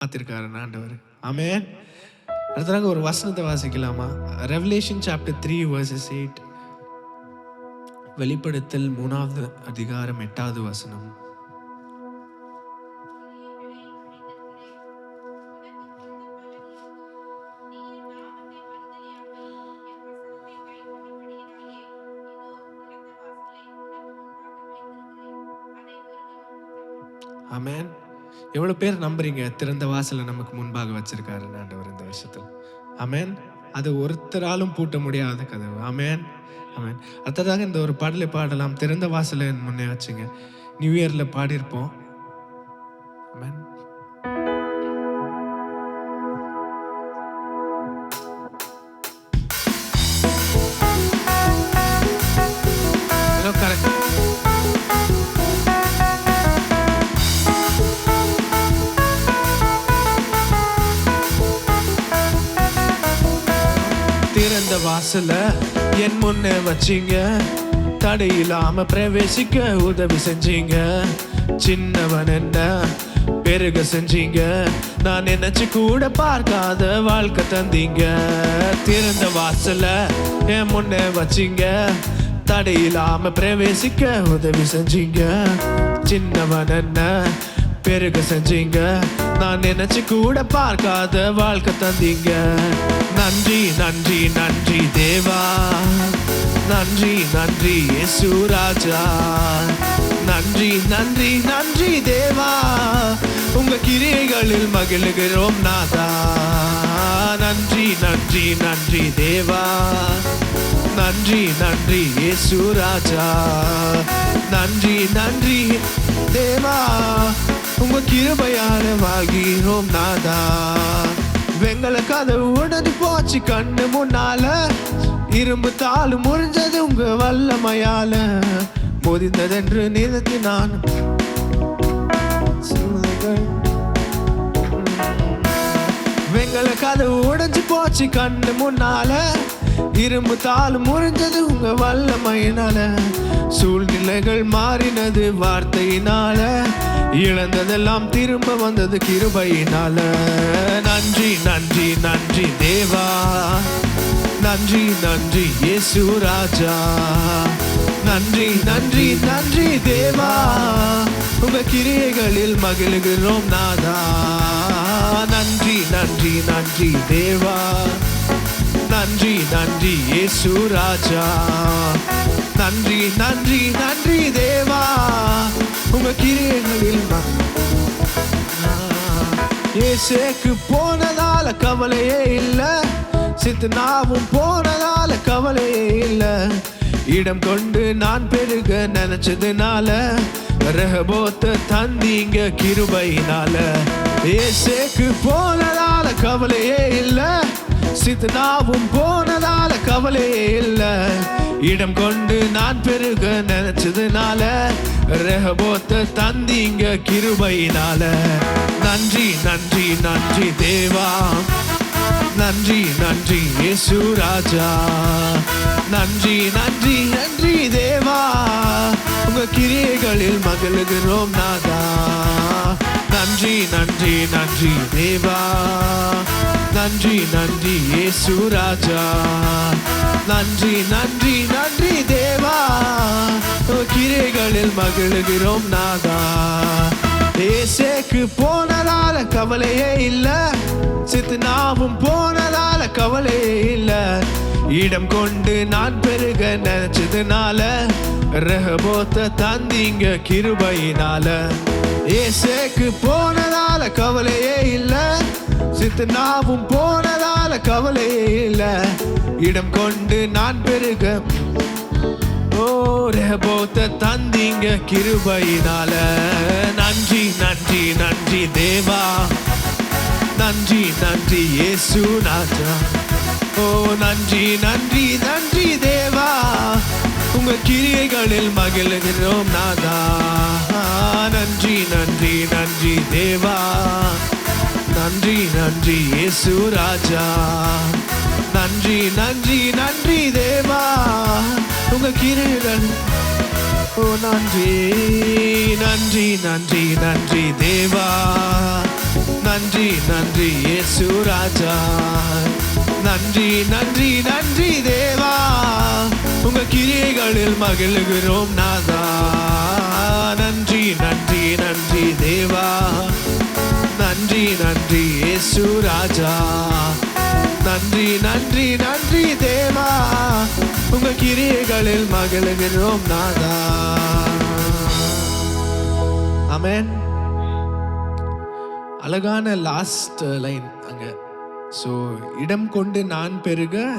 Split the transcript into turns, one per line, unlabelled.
மாத்திருக்காரு ஆண்டவர். ஆமென். அடுத்ததாக ஒரு வசனத்தை வாசிக்கலாமா? Revelation chapter 3 verses 8. வெளிப்படுத்தல் 3வது அதிகாரம் 8வது வசனம். ஆமென். எவ்வளவு பேர் நம்புறீங்க திறந்த வாசலை நமக்கு முன்பாக வச்சிருக்காரு ஆண்டவர் இந்த வருஷத்துல? ஆமென். அது ஒருத்தராலும் பூட்ட முடியாத கதவு. ஆமென், ஆமென். அடுத்ததாக இந்த ஒரு பாடலை பாடலாம். திறந்த வாசலை முன்னே வச்சுங்க. நியூ இயர்ல பாடியிருப்போம். ஆமென். கரெக்ட். திறந்த வாசல என் முன்னே வச்சிங்க, தடையில்லாம பிரவேசிக்க உதவி செஞ்சீங்க. சின்னவன் என்ன பெருக செஞ்சீங்க, நான் நினைச்சு கூட பார்க்காத வாழ்க்கை தந்தீங்க. திறந்த வாசல என் முன்னே வச்சிங்க, தடையில்லாம பிரவேசிக்க உதவி செஞ்சீங்க. சின்னவன் என்ன பெருக செஞ்சீங்க, நான் நினைச்சு கூட பார்க்காத வாழ்க்கை தந்தீங்க. நன்றி நன்றி நன்றி தேவா, நன்றி நன்றி இயேசு ராஜா. நன்றி நன்றி நன்றி தேவா, உங்க கிரியைகளில் மகிழுகிறோம் நாதா. நன்றி நன்றி நன்றி தேவா, நன்றி நன்றி இயேசு ராஜா. நன்றி நன்றி தேவா, உங்க கிருபையால வாழ்கிறோம் நாதா. வெங்கல கதவு உடனே போச்சு கண்ணு முன்னால, இரும்பு தாளு முறிஞ்சது உங்க வல்லமையால. முறிந்ததென்று நினைத்து நான் வெங்கல கதவு உடைஞ்சு போச்சு கண்ணு முன்னால, இரும்பு தாளு முறிஞ்சது உங்க வல்லமையினால. சூழ்நிலைகள் மாறினது வார்த்தையினால, இழந்ததெல்லாம் திரும்ப வந்தது கிருபையினால. நன்றி நன்றி நன்றி தேவா, நன்றி நன்றி இயேசு ராஜா. நன்றி நன்றி நன்றி தேவா, உங்க கிரியைகளில் மகிழுகிறோம் நாதா. நன்றி நன்றி நன்றி தேவா, நன்றி நன்றி இயேசு ராஜா. நன்றி நன்றி நன்றி தேவா, உங்க கிரியைகளில் இயேசுக்கு போனதால கவலையே இல்ல, சித்தனாவும் போனதால கவலையே இல்ல. இடம் கொண்டு நான் பெருக நினைச்சதுனால, ரெஹோபோத்தை தந்தீங்க கிருபையினால. இயேசுக்கு போனதால கவலையே இல்ல, சித்தனாவும் போனதால கவலையே இல்ல. இடம் கொண்டு நான் பெருக நினைச்சதுனால, ரெஹோபோத்தை தந்தீங்க கிருபையினால. நன்றி நன்றி நன்றி தேவா, நன்றி நன்றி இயேசு ராஜா. நன்றி நன்றி நன்றி தேவா, உங்க கிரியைகளில் மகிழுகிறோம் நாதா. நன்றி நன்றி நன்றி தேவா, நன்றி நன்றி இயேசு ராஜா. நன்றி நன்றி நன்றி தேவா, உங்க கிரியைகளில் மகிழுகிறோம் நாதா. ஏசேக்கு போனதால கவலையே இல்ல, சித்தனாவும் போனதால கவலையே இல்ல. இடம் கொண்டு நான் பெருக நினைச்சதுனால, ரெஹோபோத்தை தந்தீங்க கிருபையினால. ஏசேக்கு போனதால கவலையே இல்ல, சித்தனாவும் போனதால கவலையே இல்ல. இடம் கொண்டு நான் பெருக ரெஹோபோத்தை தந்தீங்க கிருபையினால. நன்றி நன்றி நன்றி தேவா, நன்றி நன்றி இயேசு ராஜா. ஓ நன்றி நன்றி நன்றி தேவா, உங்க கிரியைகளில் மகிழுகிறோம் நாதா. நன்றி நன்றி நன்றி தேவா, நன்றி நன்றி இயேசு ராஜா. நன்றி நன்றி நன்றி தேவா, உங்க கிரியைகள். ஓ நன்றி நன்றி நன்றி நன்றி தேவா, நன்றி நன்றி இயேசு ராஜா, நன்றி நன்றி நன்றி தேவா, உங்க கிரியைகளில் மகிழ்கிறோம் நாதா. நன்றி நன்றி நன்றி தேவா, நன்றி நன்றி இயேசு ராஜா, நன்றி நன்றி நன்றி தேவா, உங்க கிரியைகளில் மகிழ்கிறோம் நாதா. ஆமென். அழகான லாஸ்ட் லைன் அங்க. ஸோ இடம் கொண்டு நான் பெருக